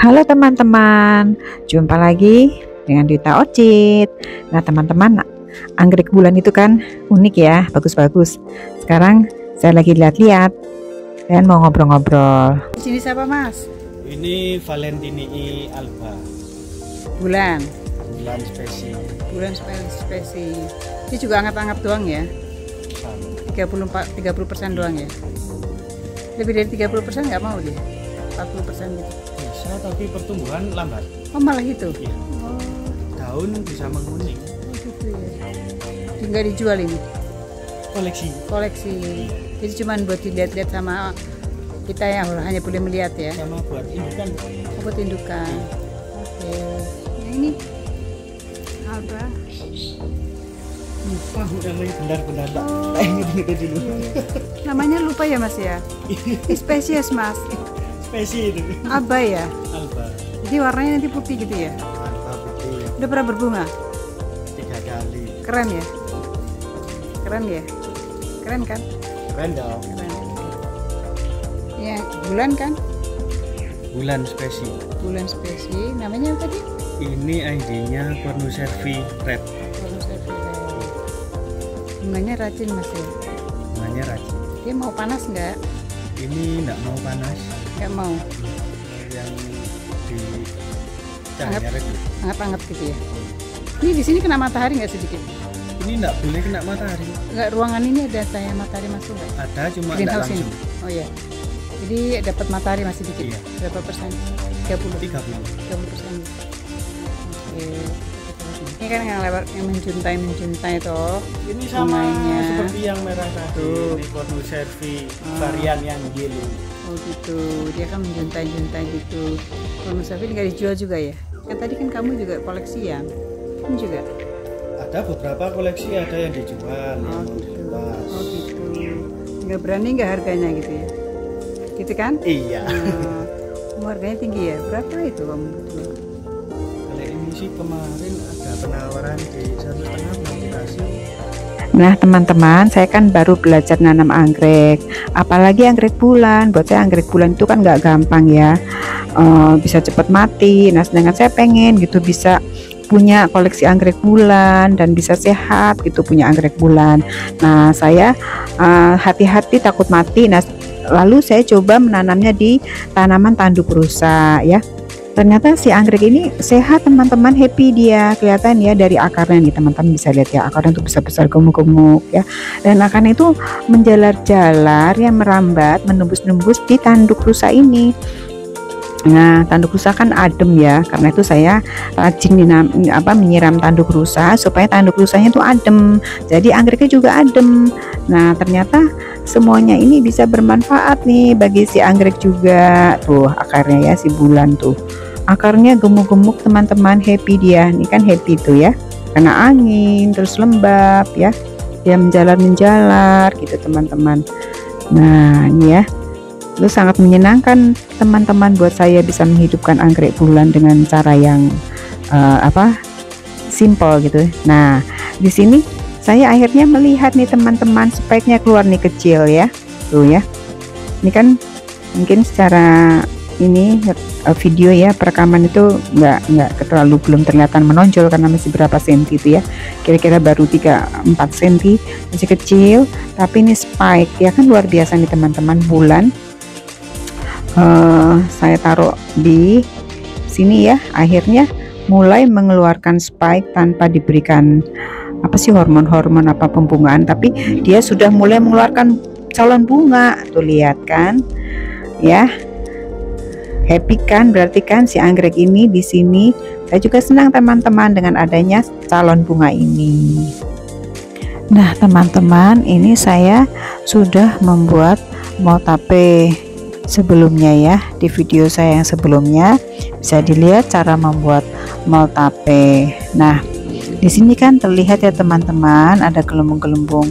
Halo teman-teman, jumpa lagi dengan Dita Ocit. Nah teman-teman, anggrek bulan itu kan unik ya, bagus-bagus. Sekarang saya lagi lihat-lihat dan mau ngobrol-ngobrol. Di sini siapa Mas? Ini Valentinii alba. Bulan Spesies. Bulan spesies. Ini juga anget-anget doang ya? 30% doang ya? Lebih dari 30% nggak mau dia? 40% gitu? Bisa, tapi pertumbuhan lambat. Oh malah itu? Iya. Oh, Daun bisa menguning. gitu ya. Nggak dijual ini? Koleksi. Jadi cuma buat dilihat-lihat sama kita yang hanya boleh melihat ya? Sama buat indukan. Buat indukan. Oke. Nah ini alba. Lupa namanya benar-benar. Oh. Itu dulu. Namanya lupa ya Mas ya? Spesies Mas. Spesies itu. Alba ya? Alba. Jadi warnanya nanti putih gitu ya? Alba putih. Udah pernah berbunga? 3 kali. Keren ya? Keren ya? Keren kan? Keren dong. Keren. Ya, bulan kan? Bulan spesies. Bulan spesies. Namanya apa tadi? Ini ID-nya Cornucervi red. Bunganya rajin Mas ya? Bunganya rajin. Dia mau panas nggak? Ini enggak mau panas. Nggak mau? Yang di cahaya redup. Hangat-hangat gitu ya? Ini di sini kena matahari nggak sedikit? Ini enggak boleh kena matahari. Nggak, ruangan ini ada cahaya matahari masuk nggak? Ada, cuma enggak Greenhouse ini? langsung. Oh iya. Jadi dapat matahari masih dikit? Iya. Berapa persen? 30%. 30%. Oke. Ini kan yang lewat yang menjuntai toh. Ini sama bunganya. seperti yang merah tadi, ini Cornucervi varian yang yellow. Oh gitu, dia kan menjuntai gitu. Cornucervi nggak dijual juga ya? Kan tadi kan kamu juga koleksi ya? Ini juga? Ada beberapa koleksi, ada yang dijual, yang mau dilepas. Oh gitu. Nggak berani nggak harganya gitu ya? Gitu kan? Iya. Harganya tinggi ya? Berapa itu kamu? Kalau ini sih kemarin ada penawaran di 1,5 belum dikasih. Nah teman-teman, saya kan baru belajar nanam anggrek, apalagi anggrek bulan. Buat saya anggrek bulan itu kan nggak gampang ya, bisa cepat mati. Nah sedangkan saya pengen gitu bisa punya koleksi anggrek bulan dan bisa sehat gitu punya anggrek bulan. Nah saya hati-hati takut mati. Nah lalu saya coba menanamnya di tanaman tanduk rusa ya. Ternyata si anggrek ini sehat teman-teman, happy dia, kelihatan ya dari akarnya nih teman-teman, bisa lihat ya akarnya tuh besar-besar gemuk-gemuk ya, dan akarnya itu menjalar-jalar yang merambat menembus-nembus di tanduk rusa ini. Nah tanduk rusa kan adem ya, karena itu saya rajin menyiram tanduk rusa supaya tanduk rusanya itu adem, jadi anggreknya juga adem. Nah ternyata semuanya ini bisa bermanfaat nih bagi si anggrek juga. Tuh akarnya ya, si bulan tuh akarnya gemuk-gemuk teman-teman, happy dia. Ini kan happy tuh ya, kena angin terus lembab ya, dia menjalar-menjalar gitu teman-teman. Nah ini ya, itu sangat menyenangkan teman-teman buat saya bisa menghidupkan anggrek bulan dengan cara yang simple gitu. Nah di sini saya akhirnya melihat nih teman-teman, spike-nya keluar nih kecil ya, tuh ya. Ini kan mungkin secara ini video ya, perekaman itu nggak terlalu belum terlihat menonjol karena masih berapa senti itu ya, kira-kira baru 3-4 senti, masih kecil. Tapi ini spike ya kan luar biasa nih teman-teman, bulan. Saya taruh di sini ya, akhirnya mulai mengeluarkan spike tanpa diberikan hormon-hormon pembungaan, tapi dia sudah mulai mengeluarkan calon bunga. Tuh lihat kan ya, happy kan, berarti kan si anggrek ini di sini. Saya juga senang teman-teman dengan adanya calon bunga ini. Nah teman-teman, ini saya sudah membuat moltape sebelumnya ya, di video saya yang sebelumnya bisa dilihat cara membuat moltape. Nah di sini kan terlihat ya teman-teman, ada gelembung-gelembung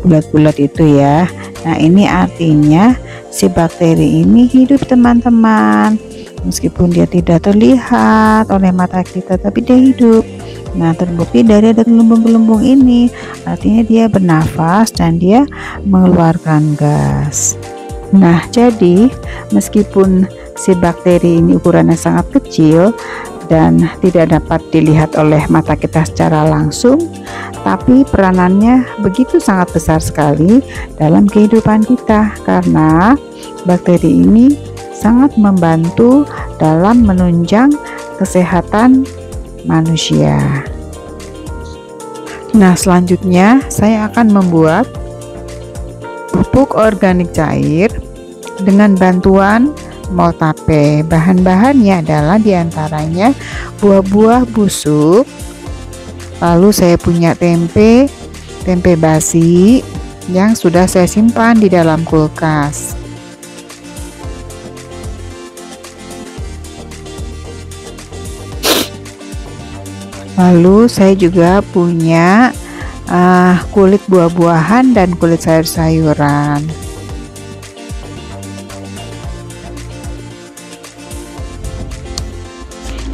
bulat-bulat itu ya. Nah ini artinya si bakteri ini hidup teman-teman, meskipun dia tidak terlihat oleh mata kita, tapi dia hidup. Nah terbukti dari ada gelembung-gelembung ini, artinya dia bernafas dan dia mengeluarkan gas. Nah jadi meskipun si bakteri ini ukurannya sangat kecil dan tidak dapat dilihat oleh mata kita secara langsung, tapi peranannya begitu sangat besar sekali dalam kehidupan kita, karena bakteri ini sangat membantu dalam menunjang kesehatan manusia. Nah, selanjutnya saya akan membuat pupuk organik cair dengan bantuan Moltape. Bahan-bahannya adalah diantaranya buah-buah busuk, lalu saya punya tempe basi yang sudah saya simpan di dalam kulkas. Lalu saya juga punya kulit buah-buahan dan kulit sayur-sayuran.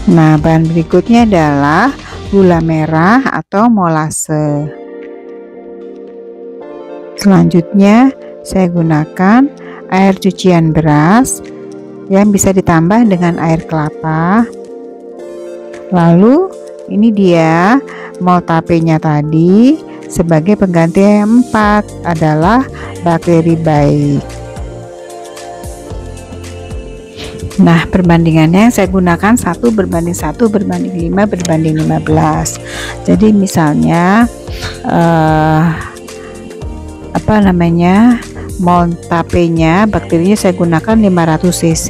Nah, bahan berikutnya adalah gula merah atau molase. Selanjutnya saya gunakan air cucian beras yang bisa ditambah dengan air kelapa. Lalu ini dia Moltape-nya tadi, sebagai pengganti yang 4 adalah bakteri baik. Nah, perbandingannya yang saya gunakan 1:1:5:15. Jadi misalnya Moltape-nya, bakterinya saya gunakan 500 cc,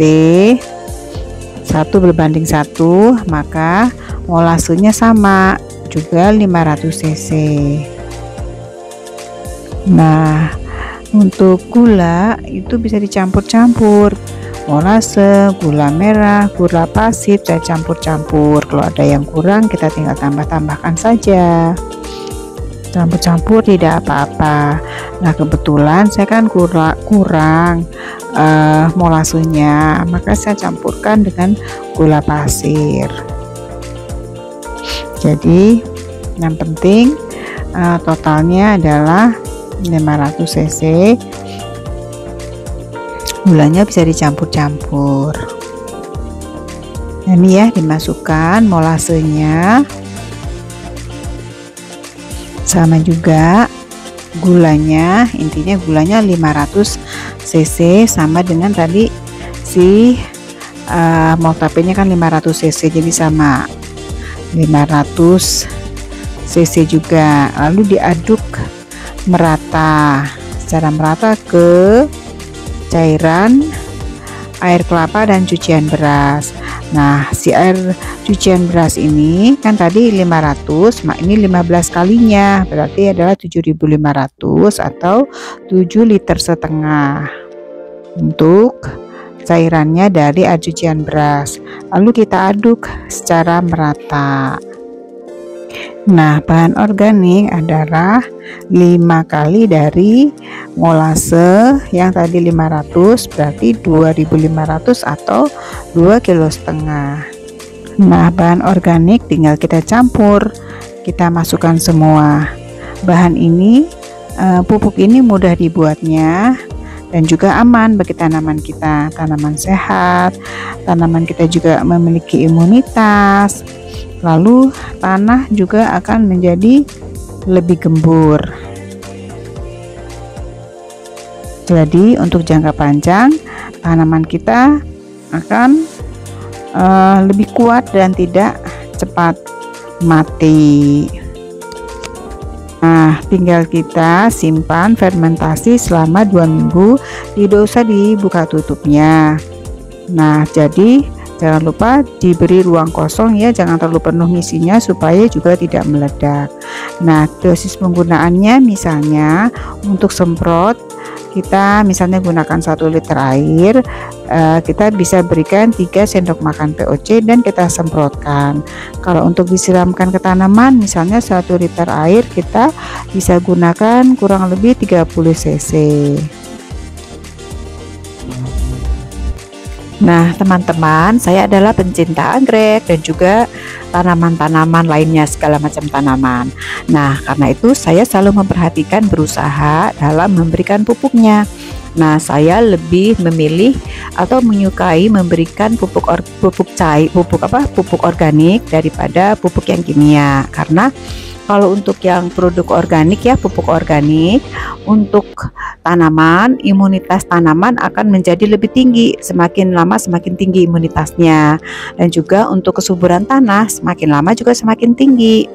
1:1, maka molasenya sama juga 500 cc. Nah, untuk gula itu bisa dicampur-campur, molase, gula merah, gula pasir, saya campur-campur. Kalau ada yang kurang kita tinggal tambah-tambahkan saja, campur-campur tidak apa-apa. Nah, kebetulan saya kan kurang molasenya, maka saya campurkan dengan gula pasir. Jadi yang penting totalnya adalah 500 cc. Gulanya bisa dicampur-campur. Ini ya, dimasukkan molasenya, sama juga gulanya. Intinya gulanya 500 cc, sama dengan tadi si Moltape-nya kan 500 cc, jadi sama 500 cc juga. Lalu diaduk merata, secara merata ke cairan air kelapa dan cucian beras. Nah, si air cucian beras ini kan tadi 500, ini 15 kalinya, berarti adalah 7.500 atau 7,5 liter untuk cairannya dari air cucian beras. Lalu kita aduk secara merata. Nah, bahan organik adalah 5 kali dari molase yang tadi 500, berarti 2.500 atau 2,5 kg. Nah, bahan organik tinggal kita campur, kita masukkan semua. Bahan ini, pupuk ini mudah dibuatnya dan juga aman bagi tanaman kita. Tanaman sehat, tanaman kita juga memiliki imunitas. Lalu tanah juga akan menjadi lebih gembur. Jadi untuk jangka panjang tanaman kita akan lebih kuat dan tidak cepat mati. Nah, tinggal kita simpan fermentasi selama 2 minggu, tidak usah dibuka tutupnya. Nah, jadi jangan lupa diberi ruang kosong ya, jangan terlalu penuh ngisinya supaya juga tidak meledak. Nah, dosis penggunaannya misalnya untuk semprot kita misalnya gunakan 1 liter air, kita bisa berikan 3 sendok makan POC dan kita semprotkan. Kalau untuk disiramkan ke tanaman misalnya 1 liter air kita bisa gunakan kurang lebih 30 cc. Nah, teman-teman, saya adalah pencinta anggrek dan juga tanaman-tanaman lainnya, segala macam tanaman. Nah, karena itu saya selalu memperhatikan, berusaha dalam memberikan pupuknya. Nah, saya lebih memilih atau menyukai memberikan pupuk organik daripada pupuk yang kimia. Karena kalau untuk yang produk organik ya, pupuk organik untuk tanaman, imunitas tanaman akan menjadi lebih tinggi, semakin lama semakin tinggi imunitasnya. Dan juga untuk kesuburan tanah semakin lama juga semakin tinggi.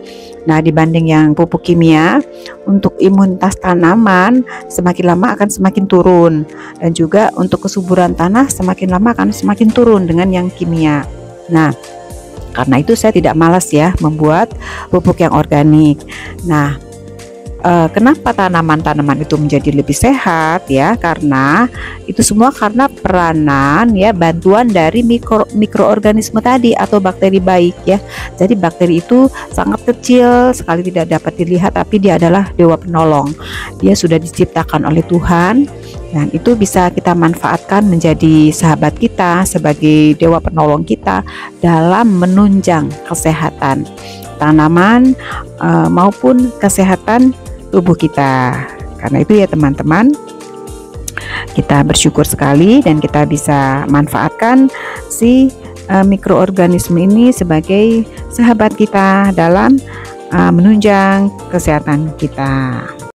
Nah, dibanding yang pupuk kimia, untuk imunitas tanaman semakin lama akan semakin turun. Dan juga untuk kesuburan tanah semakin lama akan semakin turun dengan yang kimia. Nah, karena itu saya tidak malas ya membuat pupuk yang organik. Nah, kenapa tanaman-tanaman itu menjadi lebih sehat ya? Karena itu semua karena peranan ya, bantuan dari mikroorganisme tadi atau bakteri baik ya. Jadi bakteri itu sangat kecil sekali, tidak dapat dilihat, tapi dia adalah dewa penolong. Dia sudah diciptakan oleh Tuhan. Dan itu bisa kita manfaatkan menjadi sahabat kita sebagai dewa penolong kita dalam menunjang kesehatan tanaman maupun kesehatan tubuh kita. Karena itu ya teman-teman, kita bersyukur sekali dan kita bisa manfaatkan si mikroorganisme ini sebagai sahabat kita dalam menunjang kesehatan kita.